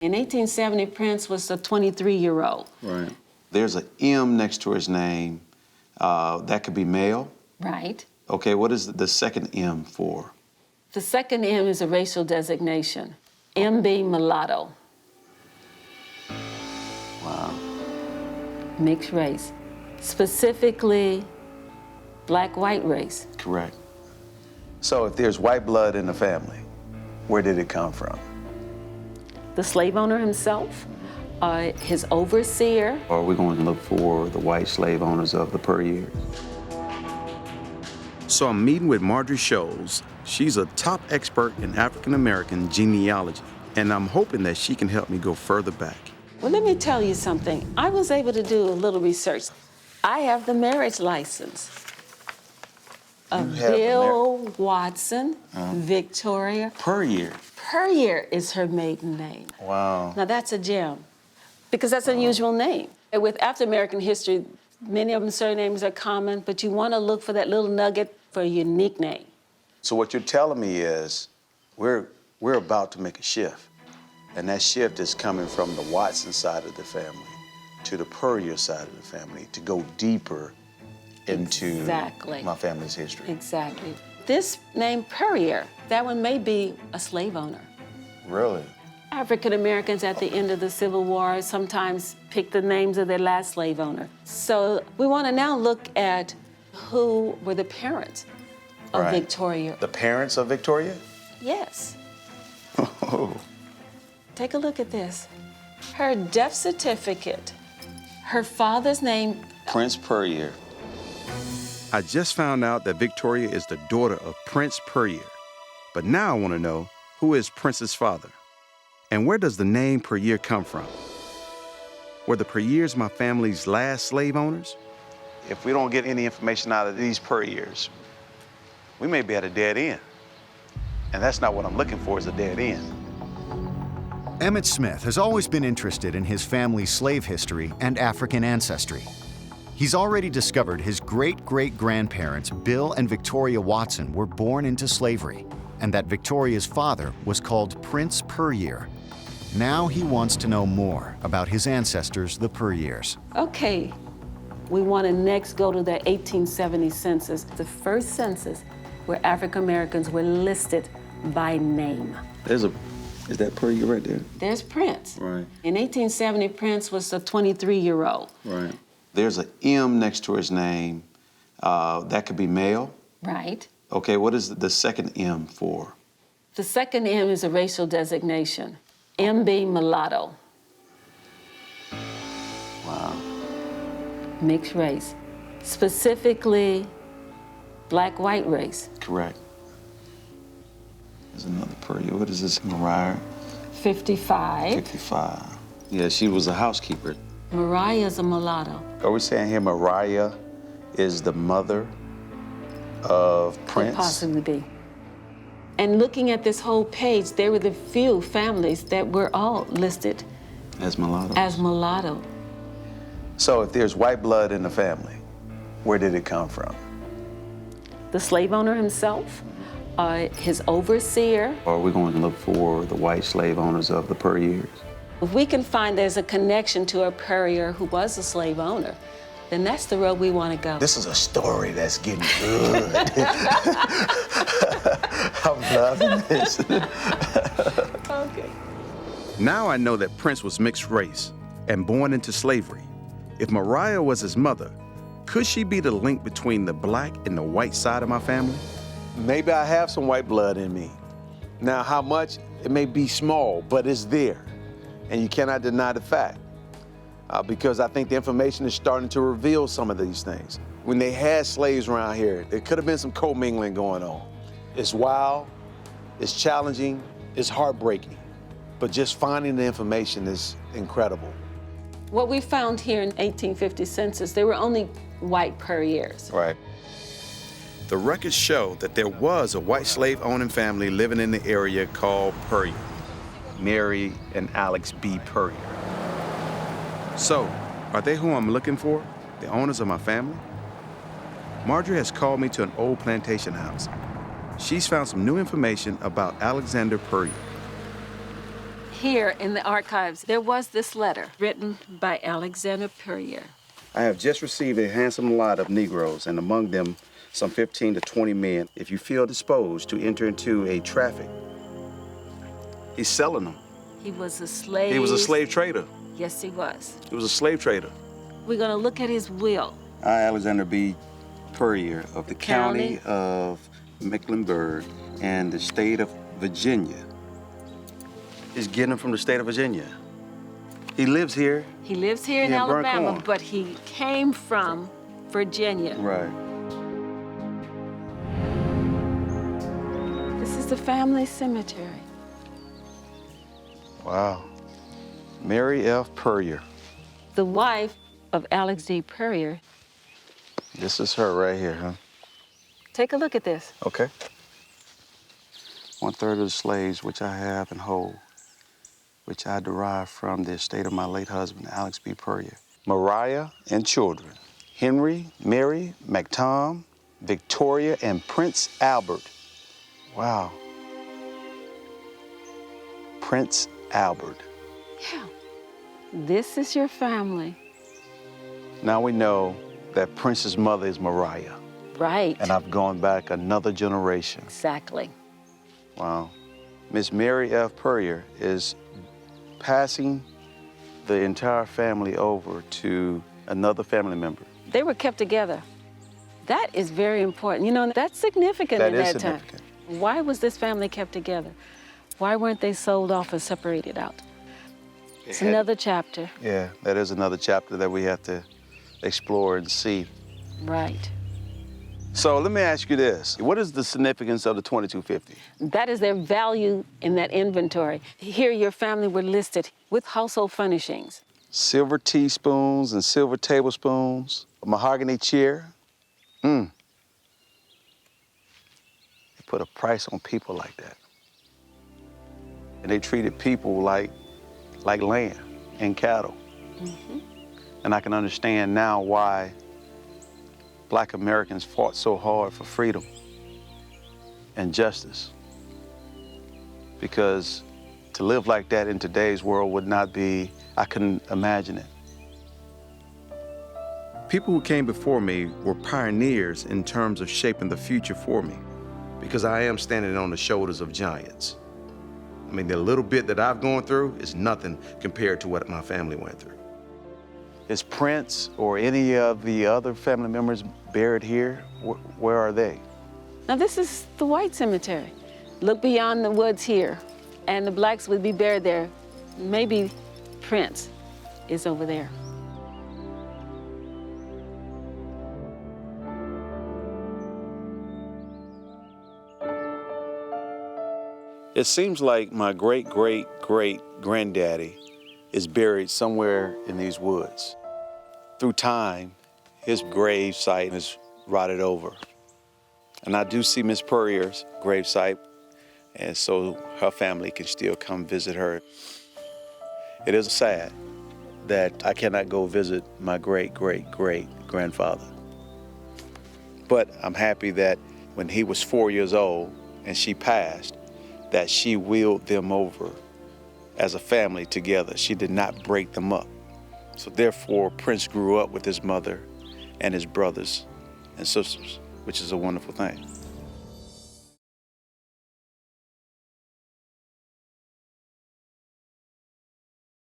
In 1870, Prince was a 23-year-old. Right. There's an M next to his name. That could be male. Right. Okay, what is the second M for? The second M is a racial designation. M being mulatto. Wow. Mixed race. Specifically, black-white race. Correct. So if there's white blood in the family, where did it come from? The slave owner himself, his overseer. Or are we going to look for the white slave owners of the Puryears? So I'm meeting with Marjorie Scholes. She's a top expert in African-American genealogy, and I'm hoping that she can help me go further back. Well, let me tell you something. I was able to do a little research. I have the marriage license of Bill Watson, Victoria Puryear. Puryear is her maiden name. Wow. Now that's a gem, because that's an unusual name. And with African-American history, many of them surnames are common, but you want to look for that little nugget for a unique name. So what you're telling me is we're about to make a shift, and that shift is coming from the Watson side of the family to the Puryear side of the family to go deeper into my family's history. Exactly. This name Puryear, that one may be a slave owner. Really? African Americans at the end of the Civil War sometimes pick the names of their last slave owner. So we want to now look at who were the parents of Victoria. The parents of Victoria? Yes. Oh. Take a look at this. Her death certificate, her father's name, Prince Puryear. I just found out that Victoria is the daughter of Prince Puryear. But now I want to know, who is Prince's father? And where does the name Puryear come from? Were the Puryears my family's last slave owners? If we don't get any information out of these Puryears, we may be at a dead end. And that's not what I'm looking for, is a dead end. Emmitt Smith has always been interested in his family's slave history and African ancestry. He's already discovered his great-great-grandparents, Bill and Victoria Watson, were born into slavery, and that Victoria's father was called Prince Puryear. Now he wants to know more about his ancestors, the Puryears. Okay, we want to next go to the 1870 census, the first census where African Americans were listed by name. Is that Puryear right there? There's Prince. Right. In 1870, Prince was a 23-year-old. Right. There's an M next to his name. That could be male. Right. Okay, what is the second M for? The second M is a racial designation. M being mulatto. Wow. Mixed race. Specifically, black-white race. Correct. There's another Puryear. What is this, Mariah? 55. 55. Yeah, she was a housekeeper. Mariah's a mulatto. Are we saying here Mariah is the mother of Prince? Could possibly be. And looking at this whole page, there were the few families that were all listed as mulatto. As mulatto. So if there's white blood in the family, where did it come from? The slave owner himself, his overseer. Or are we going to look for the white slave owners of the Puryears? If we can find there's a connection to a Puryear who was a slave owner, then that's the road we want to go. This is a story that's getting good. I'm loving this. Okay. Now I know that Prince was mixed race and born into slavery. If Mariah was his mother, could she be the link between the black and the white side of my family? Maybe I have some white blood in me. Now, how much? It may be small, but it's there. And you cannot deny the fact. Because I think the information is starting to reveal some of these things. When they had slaves around here, there could have been some commingling going on. It's wild, it's challenging, it's heartbreaking. But just finding the information is incredible. What we found here in 1850 census, there were only white Puryears. Right. The records show that there was a white slave-owning family living in the area called Puryear. Mary and Alex B. Puryear. So, are they who I'm looking for? The owners of my family? Marjorie has called me to an old plantation house. She's found some new information about Alexander Puryear. Here in the archives, there was this letter written by Alexander Puryear. I have just received a handsome lot of Negroes, and among them some 15 to 20 men. If you feel disposed to enter into a traffic, he's selling them. He was a slave. He was a slave trader. Yes, he was. He was a slave trader. We're going to look at his will. I, Alexander B. Puryear, of the county of Mecklenburg and the state of Virginia. He's getting from the state of Virginia. He lives here. He lives here in Yeah, burnt Alabama, corn. but he came from Virginia. Right. This is the family cemetery. Wow. Mary F. Puryear. The wife of Alex D. Puryear. This is her right here, huh? Take a look at this. Okay. 1/3 of the slaves which I have and hold, which I derive from the estate of my late husband, Alex B. Puryear. Mariah and children, Henry, Mary, McTom, Victoria, and Prince Albert. Wow. Prince Albert. Yeah. This is your family. Now we know that Prince's mother is Mariah. Right. And I've gone back another generation. Exactly. Wow. Miss Mary F. Puryear is passing the entire family over to another family member. They were kept together. That is very important. You know, that's significant That in is that significant. time. Why was this family kept together? Why weren't they sold off or separated out? It's another chapter. Yeah, that is another chapter that we have to explore and see. Right. So let me ask you this. What is the significance of the 2250? That is their value in that inventory. Here, your family were listed with household furnishings. Silver teaspoons and silver tablespoons, a mahogany chair. They put a price on people like that. And they treated people like land and cattle. And I can understand now why Black Americans fought so hard for freedom and justice. Because to live like that in today's world would not be, I couldn't imagine it. People who came before me were pioneers in terms of shaping the future for me, because I am standing on the shoulders of giants. I mean, the little bit that I've gone through is nothing compared to what my family went through. Is Prince or any of the other family members buried here? Where are they? Now, this is the white cemetery. Look beyond the woods here, and the blacks would be buried there. Maybe Prince is over there. It seems like my great-great-great-granddaddy is buried somewhere in these woods. Through time, his grave site is rotted over. And I do see Miss Puryear's grave site, and so her family can still come visit her. It is sad that I cannot go visit my great-great-great-grandfather. But I'm happy that when he was 4 years old and she passed, that she willed them over as a family together. She did not break them up. So therefore, Prince grew up with his mother and his brothers and sisters, which is a wonderful thing.